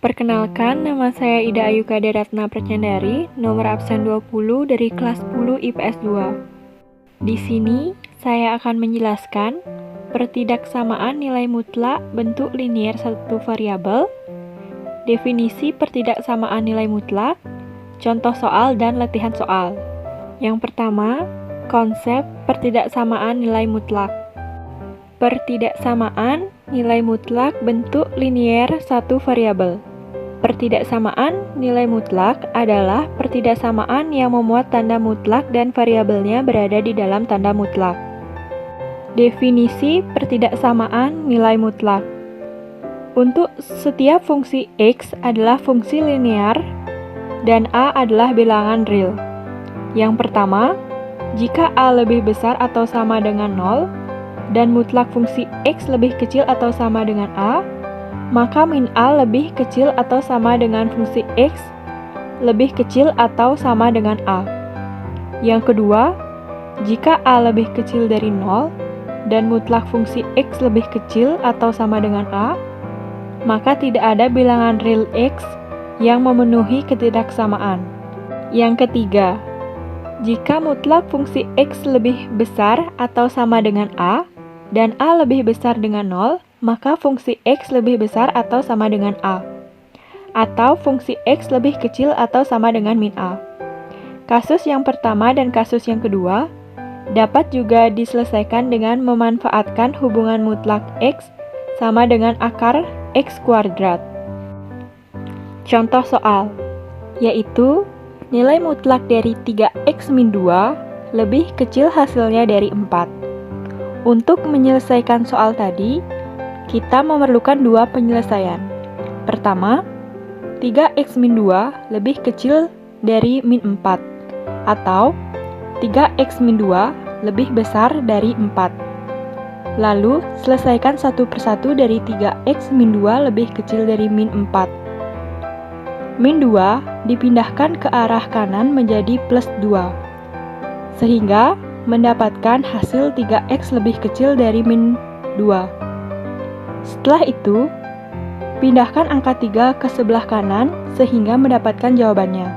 Perkenalkan, nama saya Ida Ayu Kaderatna Pratyandari, nomor absen 20 dari kelas 10 IPS 2. Di sini, saya akan menjelaskan pertidaksamaan nilai mutlak bentuk linier satu variabel, definisi pertidaksamaan nilai mutlak, contoh soal dan latihan soal. Yang pertama, konsep pertidaksamaan nilai mutlak. Pertidaksamaan nilai mutlak bentuk linier satu variabel. Pertidaksamaan nilai mutlak adalah pertidaksamaan yang memuat tanda mutlak dan variabelnya berada di dalam tanda mutlak. Definisi pertidaksamaan nilai mutlak. Untuk setiap fungsi X adalah fungsi linear dan A adalah bilangan real. Yang pertama, jika A lebih besar atau sama dengan 0 dan mutlak fungsi X lebih kecil atau sama dengan A, maka min A lebih kecil atau sama dengan fungsi X lebih kecil atau sama dengan A. Yang kedua, jika A lebih kecil dari 0 dan mutlak fungsi X lebih kecil atau sama dengan A, maka tidak ada bilangan real X yang memenuhi ketidaksamaan. Yang ketiga, jika mutlak fungsi X lebih besar atau sama dengan A dan A lebih besar dengan 0, maka fungsi X lebih besar atau sama dengan A, atau fungsi X lebih kecil atau sama dengan min A. Kasus yang pertama dan kasus yang kedua dapat juga diselesaikan dengan memanfaatkan hubungan mutlak X sama dengan akar X kuadrat. Contoh soal, yaitu nilai mutlak dari 3X min 2 lebih kecil hasilnya dari 4. Untuk menyelesaikan soal tadi, kita memerlukan dua penyelesaian. Pertama, 3X min 2 lebih kecil dari min 4, atau 3X min 2 lebih besar dari 4. Lalu, selesaikan satu persatu dari 3X min 2 lebih kecil dari min 4. Min 2 dipindahkan ke arah kanan menjadi plus 2, sehingga mendapatkan hasil 3X lebih kecil dari min 2. Setelah itu, pindahkan angka 3 ke sebelah kanan sehingga mendapatkan jawabannya,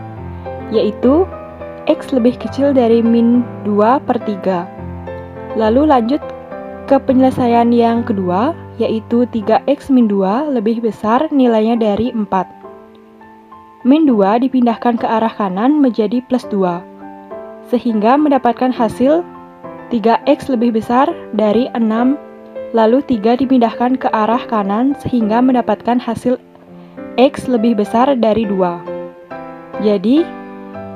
yaitu X lebih kecil dari min 2 per 3. Lalu lanjut ke penyelesaian yang kedua, yaitu 3X min 2 lebih besar nilainya dari 4. Min 2 dipindahkan ke arah kanan menjadi plus 2, sehingga mendapatkan hasil 3X lebih besar dari 6. Lalu 3 dipindahkan ke arah kanan sehingga mendapatkan hasil X lebih besar dari 2. Jadi,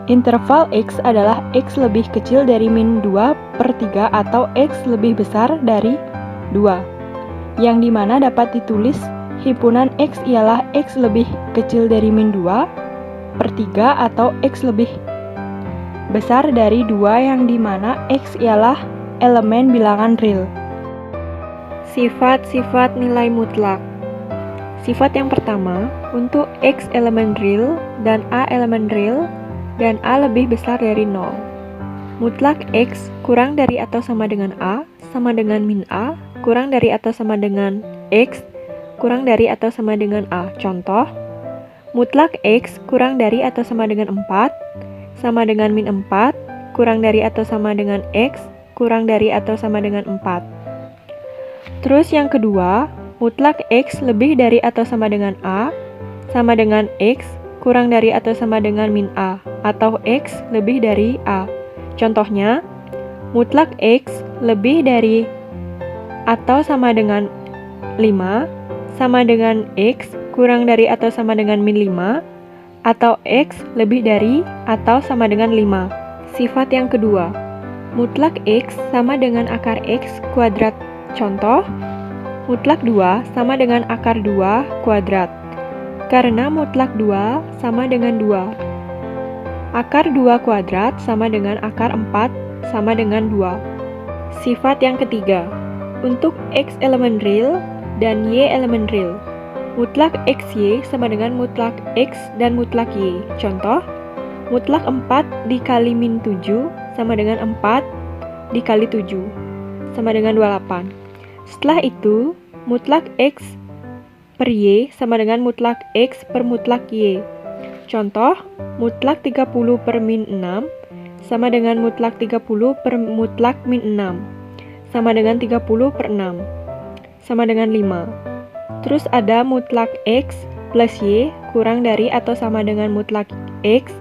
interval X adalah X lebih kecil dari min 2 per 3 atau X lebih besar dari 2. Yang dimana dapat ditulis himpunan X ialah X lebih kecil dari min 2 per 3 atau X lebih besar dari 2 yang dimana X ialah elemen bilangan real. Sifat-sifat nilai mutlak. Sifat yang pertama, untuk X elemen real dan A elemen real dan A lebih besar dari 0. Mutlak X kurang dari atau sama dengan A sama dengan min A kurang dari atau sama dengan X kurang dari atau sama dengan A. Contoh, mutlak X kurang dari atau sama dengan 4 sama dengan min 4 kurang dari atau sama dengan X kurang dari atau sama dengan 4. Terus yang kedua, mutlak X lebih dari atau sama dengan A sama dengan X kurang dari atau sama dengan min A atau X lebih dari A. Contohnya, mutlak X lebih dari atau sama dengan 5 sama dengan X kurang dari atau sama dengan min 5 atau X lebih dari atau sama dengan 5. Sifat yang kedua, mutlak X sama dengan akar X kuadrat. Contoh, mutlak 2 sama dengan akar 2 kuadrat. Karena mutlak 2 sama dengan 2. Akar 2 kuadrat sama dengan akar 4 sama dengan 2. Sifat yang ketiga, untuk X elemen real dan Y elemen real. Mutlak XY sama dengan mutlak X dan mutlak Y. Contoh, mutlak 4 dikali min 7 sama dengan 4 dikali 7 sama dengan 28. Setelah itu, mutlak X per Y sama dengan mutlak X per mutlak Y. Contoh, mutlak 30 per min 6 sama dengan mutlak 30 per mutlak min 6, sama dengan 30 per 6, sama dengan 5. Terus ada mutlak X plus Y kurang dari atau sama dengan mutlak X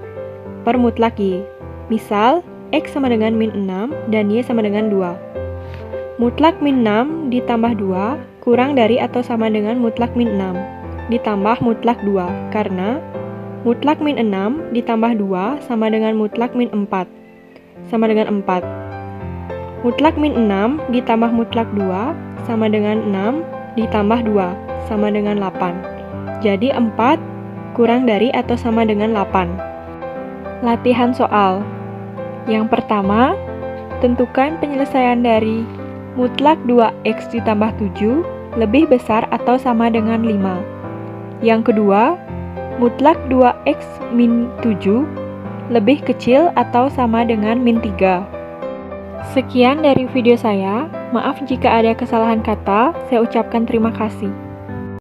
per mutlak Y. Misal, X sama dengan min 6 dan Y sama dengan 2. Mutlak min 6 ditambah 2 kurang dari atau sama dengan mutlak min 6 ditambah mutlak 2, karena mutlak min 6 ditambah 2 sama dengan mutlak min 4, sama dengan 4. Mutlak min 6 ditambah mutlak 2 sama dengan 6 ditambah 2, sama dengan 8. Jadi 4 kurang dari atau sama dengan 8. Latihan soal. Yang pertama, tentukan penyelesaian dari mutlak 2X ditambah 7 lebih besar atau sama dengan 5. Yang kedua, mutlak 2X min 7 lebih kecil atau sama dengan min 3. Sekian dari video saya. Maaf jika ada kesalahan kata, saya ucapkan terima kasih.